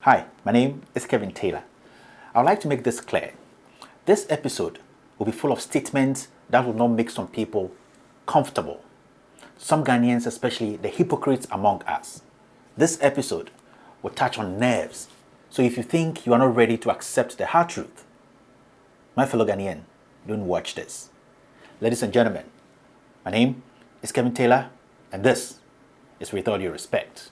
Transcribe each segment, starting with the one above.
Hi, my name is Kevin Taylor. I would like to make this clear. This episode will be full of statements that will not make some people comfortable. Some Ghanaians, especially the hypocrites among us. This episode will touch on nerves. So if you think you are not ready to accept the hard truth, my fellow Ghanaian, don't watch this. Ladies and gentlemen, my name is Kevin Taylor, and this is With All Due Respect.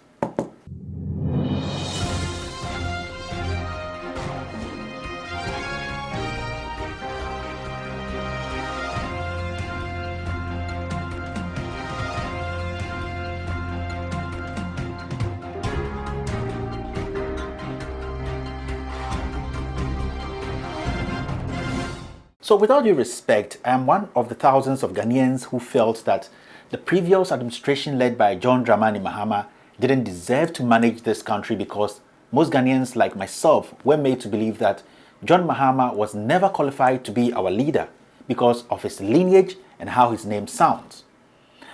So with all due respect, I am one of the thousands of Ghanaians who felt that the previous administration led by John Dramani Mahama didn't deserve to manage this country because most Ghanaians like myself were made to believe that John Mahama was never qualified to be our leader because of his lineage and how his name sounds.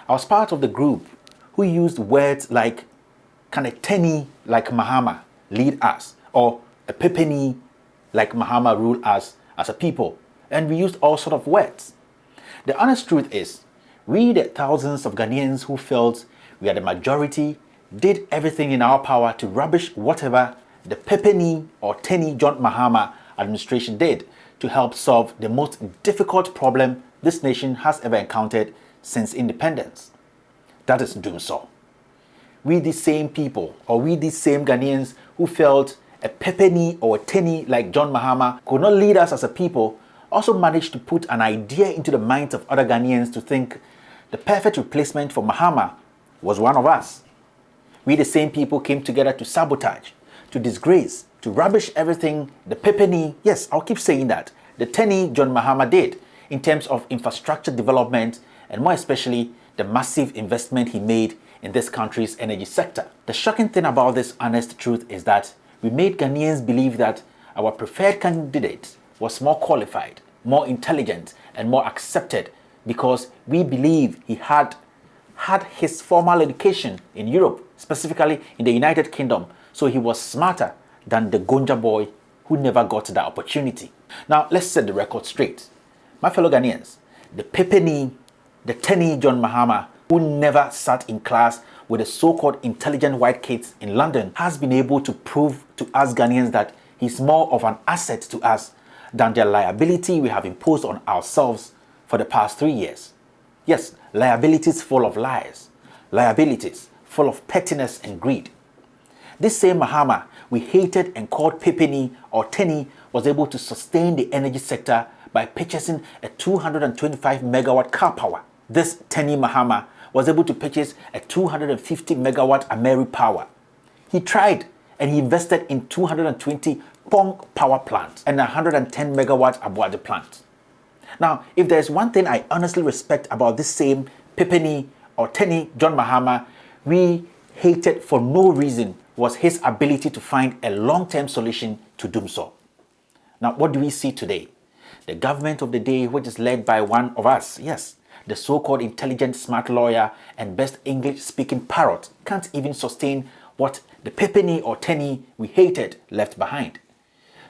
I was part of the group who used words like "Can a tenny like Mahama lead us?" or "a pepeni like Mahama rule us as a people?" And we used all sorts of words. The honest truth is, we, the thousands of Ghanaians who felt we are the majority, did everything in our power to rubbish whatever the pepeni or tenny John Mahama administration did to help solve the most difficult problem this nation has ever encountered since independence. That is Dumso. We these same people, or we these same Ghanaians who felt a pepeni or a tenny like John Mahama could not lead us as a people, also managed to put an idea into the minds of other Ghanaians to think the perfect replacement for Mahama was one of us. We the same people came together to sabotage, to disgrace, to rubbish everything the pepeni, yes, I'll keep saying that, the tenny John Mahama did in terms of infrastructure development and more especially the massive investment he made in this country's energy sector. The shocking thing about this honest truth is that we made Ghanaians believe that our preferred candidate was more qualified, more intelligent, and more accepted because we believe he had his formal education in Europe, specifically in the United Kingdom, so he was smarter than the Gonja boy who never got the opportunity. Now, let's set the record straight. My fellow Ghanaians, the pepeni, the tenny John Mahama, who never sat in class with the so-called intelligent white kids in London, has been able to prove to us Ghanaians that he's more of an asset to us than the liability we have imposed on ourselves for the past 3 years. Yes, liabilities full of lies, liabilities full of pettiness and greed. This same Mahama we hated and called pepeni or tenny was able to sustain the energy sector by purchasing a 225 megawatt car power. This tenny Mahama was able to purchase a 250 megawatt Ameri power. He tried and he invested in 220 Pong power plant and 110 megawatt Abuade plant. Now, if there's one thing I honestly respect about this same pepeni or tenny John Mahama we hated for no reason was his ability to find a long-term solution to Dumso. Now, what do we see today? The government of the day, which is led by one of us, yes, the so-called intelligent, smart lawyer and best English-speaking parrot, can't even sustain what the pepeni or tenny we hated left behind.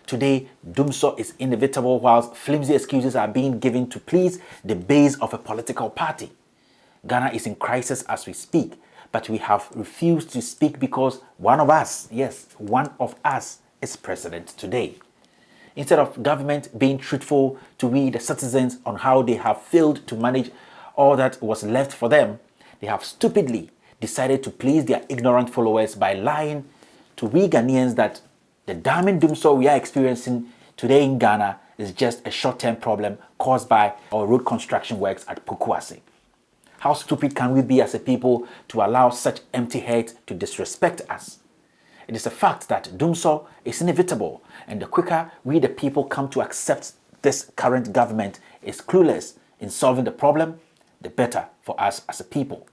Today, Dumso is inevitable whilst flimsy excuses are being given to please the base of a political party. Ghana is in crisis as we speak, but we have refused to speak because one of us, yes, one of us is president today. Instead of government being truthful to we the citizens on how they have failed to manage all that was left for them, they have stupidly decided to please their ignorant followers by lying to we Ghanaians that the damning Dumso we are experiencing today in Ghana is just a short-term problem caused by our road construction works at Pukwase. How stupid can we be as a people to allow such empty heads to disrespect us? It is a fact that Dumso is inevitable, and the quicker we the people come to accept this current government is clueless in solving the problem, the better for us as a people.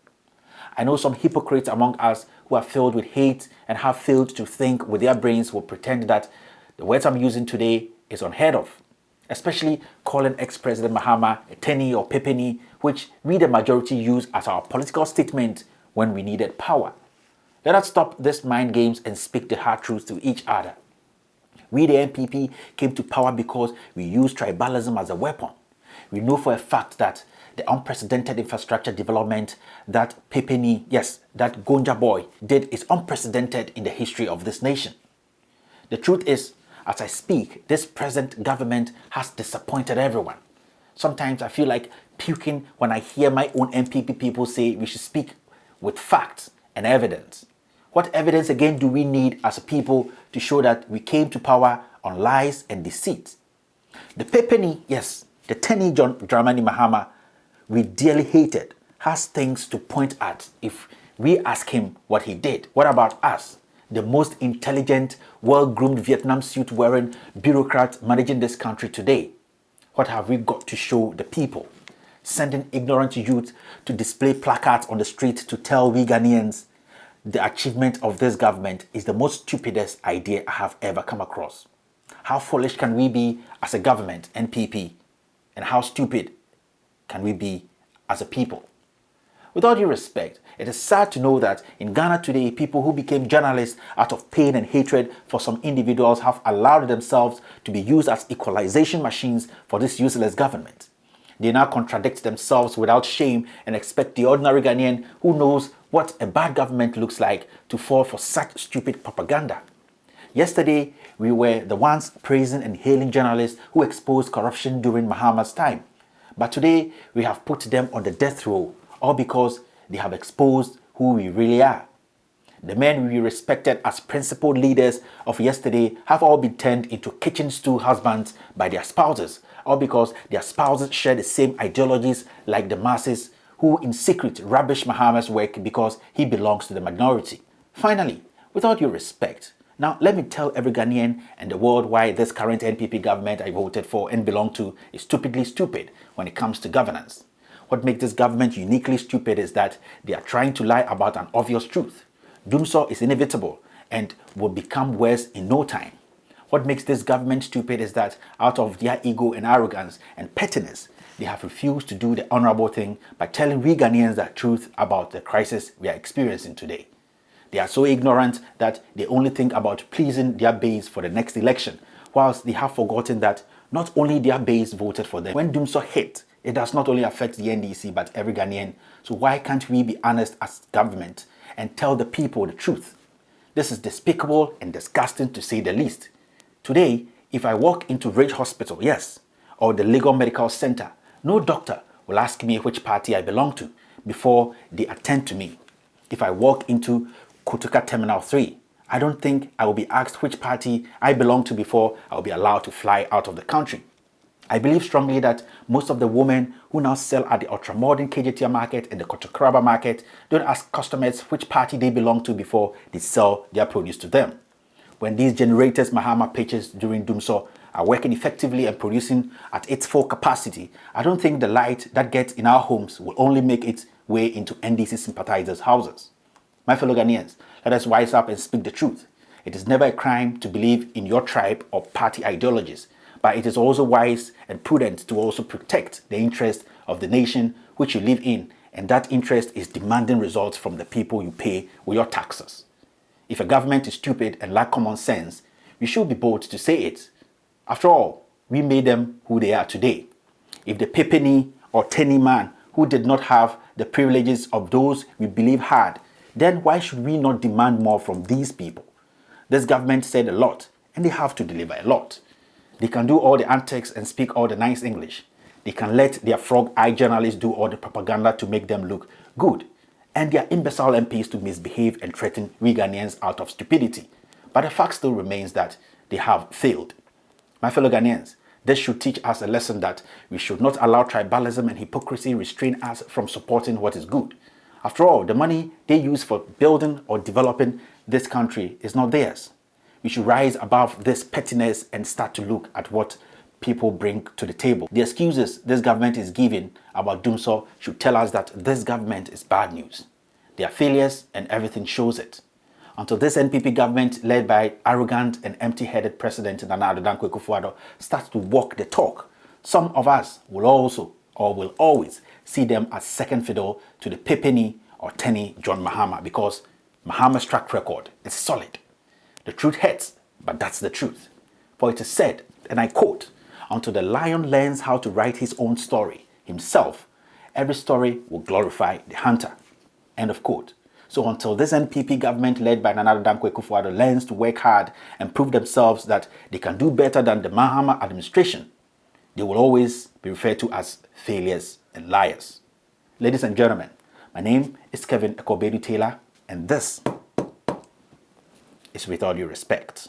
I know some hypocrites among us who are filled with hate and have failed to think with their brains will pretend that the words I'm using today is unheard of, especially calling ex-President Mahama a tenny or pepeni, which we the majority use as our political statement when we needed power. Let us stop this mind games and speak the hard truths to each other. We, the NPP, came to power because we used tribalism as a weapon. We know for a fact that the unprecedented infrastructure development that Pepeni, yes, that Gonja boy did is unprecedented in the history of this nation. The truth is, as I speak, this present government has disappointed everyone. Sometimes I feel like puking when I hear my own NPP people say we should speak with facts and evidence. What evidence again do we need as a people to show that we came to power on lies and deceit? The Pepeni, yes, the Tenny John Dramani Mahama, we dearly hated, has things to point at if we ask him what he did. What about us, the most intelligent, well-groomed Vietnam suit-wearing bureaucrats managing this country today? What have we got to show the people? Sending ignorant youth to display placards on the street to tell we Ghanaians the achievement of this government is the most stupidest idea I have ever come across. How foolish can we be as a government, NPP? And how stupid can we be as a people? With all due respect, it is sad to know that in Ghana today, people who became journalists out of pain and hatred for some individuals have allowed themselves to be used as equalization machines for this useless government. They now contradict themselves without shame and expect the ordinary Ghanaian who knows what a bad government looks like to fall for such stupid propaganda. Yesterday, we were the ones praising and hailing journalists who exposed corruption during Mahama's time. But today, we have put them on the death row, all because they have exposed who we really are. The men we respected as principal leaders of yesterday have all been turned into kitchen stool husbands by their spouses, all because their spouses share the same ideologies like the masses who in secret rubbish Mahama's work because he belongs to the minority. Finally, with all due respect, now let me tell every Ghanaian and the world why this current NPP government I voted for and belong to is stupidly stupid when it comes to governance. What makes this government uniquely stupid is that they are trying to lie about an obvious truth. DUMSOR is inevitable and will become worse in no time. What makes this government stupid is that out of their ego and arrogance and pettiness, they have refused to do the honorable thing by telling we Ghanaians the truth about the crisis we are experiencing today. They are so ignorant that they only think about pleasing their base for the next election, whilst they have forgotten that not only their base voted for them. When DUMSOR hit, it does not only affect the NDC but every Ghanaian. So why can't we be honest as government and tell the people the truth? This is despicable and disgusting to say the least. Today, if I walk into Ridge Hospital, yes, or the Legal Medical Center, no doctor will ask me which party I belong to before they attend to me. If I walk into Kotoka Terminal 3, I don't think I will be asked which party I belong to before I will be allowed to fly out of the country. I believe strongly that most of the women who now sell at the ultramodern KJTR market and the Kotokraba market don't ask customers which party they belong to before they sell their produce to them. When these generators Mahama pitches during DUMSOR are working effectively and producing at its full capacity, I don't think the light that gets in our homes will only make its way into NDC sympathizers' houses. My fellow Ghanaians, let us wise up and speak the truth. It is never a crime to believe in your tribe or party ideologies, but it is also wise and prudent to also protect the interest of the nation which you live in, and that interest is demanding results from the people you pay with your taxes. If a government is stupid and lack common sense, we should be bold to say it. After all, we made them who they are today. If the Pepeni or Tenny man who did not have the privileges of those we believe had, then why should we not demand more from these people? This government said a lot, and they have to deliver a lot. They can do all the antics and speak all the nice English. They can let their frog-eyed journalists do all the propaganda to make them look good, and their imbecile MPs to misbehave and threaten we Ghanaians out of stupidity. But the fact still remains that they have failed. My fellow Ghanaians, this should teach us a lesson that we should not allow tribalism and hypocrisy restrain us from supporting what is good. After all, the money they use for building or developing this country is not theirs. We should rise above this pettiness and start to look at what people bring to the table. The excuses this government is giving about DUMSOR should tell us that this government is bad news. They are failures and everything shows it. Until this NPP government led by arrogant and empty-headed President Nana Addo Dankwa Akufo-Addo starts to walk the talk, some of us will also or will always see them as second fiddle to the Pepeni or Tenny John Mahama, because Mahama's track record is solid. The truth hurts, but that's the truth. For it is said, and I quote, "Until the lion learns how to write his own story himself, every story will glorify the hunter." End of quote. So until this NPP government led by Nana Addo Dankwa Akufo-Addo learns to work hard and prove themselves that they can do better than the Mahama administration, they will always be referred to as failures and liars. Ladies and gentlemen, my name is Kevin Ekobedu Taylor, and this is With All Due Respect.